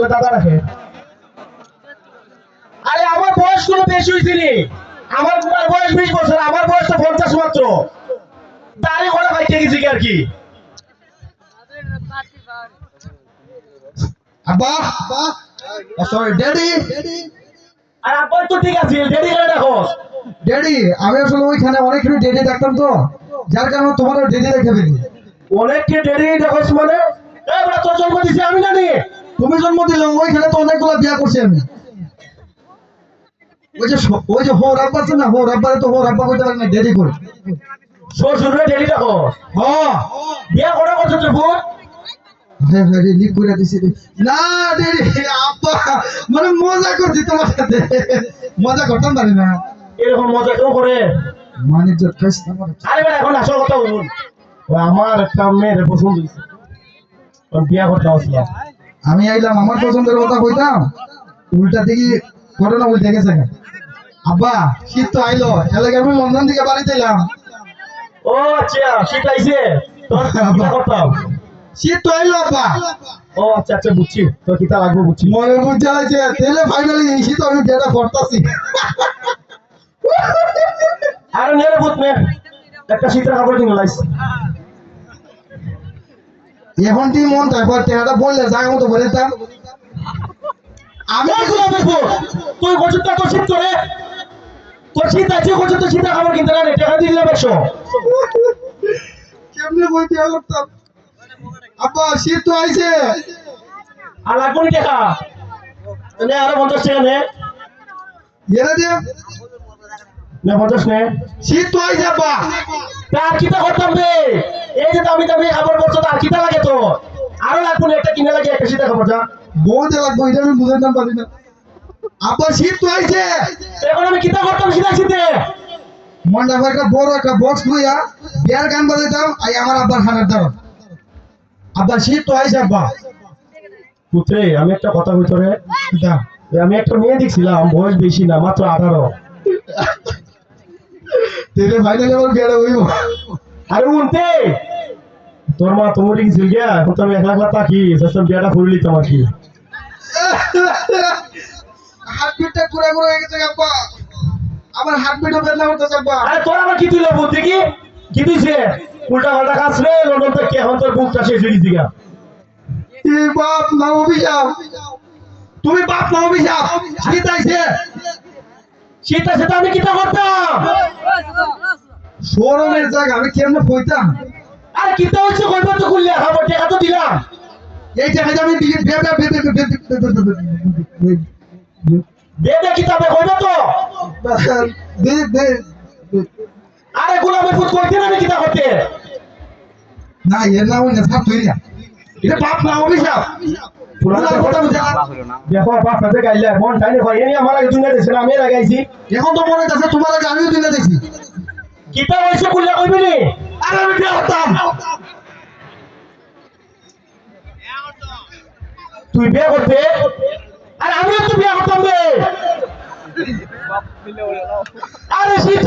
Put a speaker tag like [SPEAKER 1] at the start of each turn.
[SPEAKER 1] বলে দাদা রাখে। আরে আমার বয়স কোনো বেশি হয়েছে নি, আমার বয়স 20 বছর, আমার বয়স তো 50 মাত্র। দাঁড়িয়ে করে বাইকে গেছি আর কি।
[SPEAKER 2] আব্বা সরি ড্যাডি।
[SPEAKER 1] আর আব্বা তো ঠিক আছে, ডেডি করে দেখো।
[SPEAKER 2] ড্যাডি আমি আসলে ওইখানে অনেকখানি ডেডি দেখতাম তো, যার কারণে তোমার ডেডি দেখে ফেলি।
[SPEAKER 1] অনেককে ডেডি দেখো মানে এবার তোর জন্ম দিছি আমি জানি।
[SPEAKER 2] তুমি জন্ম দিলে ওইখানে তো অনেকগুলো বিয়া করছি আমি। ওই যে হোর আব্বা আছে না, হোর আব্বারে তো হোর আব্বা কইতে পারি না, ডেডি করে।
[SPEAKER 1] শ্বশুরে ডেডি দেখো।
[SPEAKER 2] হ্যাঁ
[SPEAKER 1] বিয়া করে করছো তুই বোন?
[SPEAKER 2] হ্যাঁ হ্যাঁ রিলিভ করে দিছি রে। না ডেডি আব্বা মানে মজা করছি তোমার সাথে, মজা করতাম পারি না।
[SPEAKER 1] এরকম মজা কেউ করে?
[SPEAKER 2] মানে যে খাইছ না মানে।
[SPEAKER 1] আরে বেটা এখন আসল কথা বলুন। ও আমার একটা মেয়ের পছন্দ হয়েছে, বিয়া করতে আসলাম।
[SPEAKER 2] আমি আইলাম আমার পছন্দের কথা কইতাম, উল্টা দিকে ঘটনা উল্টে গেছে। আব্বা শীত তো আইলো, এলাকা আমি লন্ডন থেকে বাড়িতে এলাম।
[SPEAKER 1] ও আচ্ছা শীত আইছে, তোর বিয়া করতাম।
[SPEAKER 2] শীত তো আইলো আব্বা।
[SPEAKER 1] ও আচ্ছা আচ্ছা বুঝছি, তোর কিতা লাগবে বুঝছি।
[SPEAKER 2] মনে বুঝা আছে তাহলে ফাইনালি এই শীত আমি যেটা করতেছি।
[SPEAKER 1] আরে নেরে ভূত নে, একটা শীতের কাপড় কিনে লাইছি।
[SPEAKER 2] এখন তুই মন তারপর টেহাটা বললে জায়গা মতো বলে দিতাম।
[SPEAKER 1] আমি এগুলো দেখবো, তুই বছর তো শীত করে, তোর শীত আছে বছর তো শীতের কাপড় কিনতে না, টাকা দিলে বেশো।
[SPEAKER 2] কেমনে বই দেওয়া করতাম। আব্বা শীত তো আইছে।
[SPEAKER 1] আর লাগবো নি টাকা? নে আরো 50 টাকা নে।
[SPEAKER 2] এরা দিয়ে
[SPEAKER 1] নে 50 নে।
[SPEAKER 2] শীত তো আইছে আব্বা।
[SPEAKER 1] তার কিতা করতাম রে? এই যে দামি দামি কাপড় পরছো, তার কিতা লাগে তো? আরো লাগবো না, একটা কিনে লাগে একটা শীতের কাপড় যা।
[SPEAKER 2] বলতে লাগবো এটা আমি বুঝাইতাম পারি না। আব্বা শীত তো আইছে।
[SPEAKER 1] এখন আমি কিতা করতাম শীতের শীতে?
[SPEAKER 2] মন্ডা একটা বড় একটা বক্স লইয়া বিয়ার গান বাজাইতাম, আই আমার আব্বার খানার দ্বারা। আব্বা শীত তো আইছে আব্বা।
[SPEAKER 1] পুত্রে আমি একটা কথা বলতো রে,
[SPEAKER 2] দা
[SPEAKER 1] আমি একটা মেয়ে দেখছিলাম, বয়স বেশি না, মাত্র 18।
[SPEAKER 2] তেলে ফাইনালি আমার বিয়াটা হইব।
[SPEAKER 1] আরে উনতে তোর মা তো মরে গেছিল গিয়া, এখন তো আমি একলা একলা থাকি, সব বিয়াটা করলি তোমার কি?
[SPEAKER 2] হাতপিটটা পুরা পুরা হয়ে গেছে আব্বা। আমার হাতপিটও বেদনা করতেছে আব্বা।
[SPEAKER 1] আরে তোর আবার কি তুইলো বুদ্ধি কি? কি দিছে? উল্টা পাল্টা কাজ রে, লন্ডন থেকে এখন তোর বুকটা শেষ হয়ে গেছে গা।
[SPEAKER 2] এ বাপ না অভিশাপ। তুমি বাপ না অভিশাপ। শীত আইছে।
[SPEAKER 1] শীত আছে তো আমি কিতা করতাম?
[SPEAKER 2] শরমের জায়গা আমি কেমনে কইতাম।
[SPEAKER 1] আরে কিতা হচ্ছে কইবা তো করলে, খাবো টাকা তো দিলাম।
[SPEAKER 2] এই টাকা আমি
[SPEAKER 1] দে দে কিতাবে কইবা তো। আরে গোলামের পুত কইতে না আমি কিতা করতে?
[SPEAKER 2] না এর না ওই না সাপ তুই না, এটা বাপ না অভিশাপ।
[SPEAKER 1] দেখো বাপ সাথে গাইলে মন টাইনে হয়, এই আমার আগে দুনিয়া দেশে আমি লাগাইছি।
[SPEAKER 2] এখন তো মনে আছে তোমার আগে আমিও দিনে দেখছি।
[SPEAKER 1] কিতা হইছে কুল্লা কইবি নি?
[SPEAKER 2] আরে আমি বিয়ে করতাম।
[SPEAKER 1] তুই বিয়ে করতে? আরে আমিও তো বিয়ে করতাম রে। আরে শীত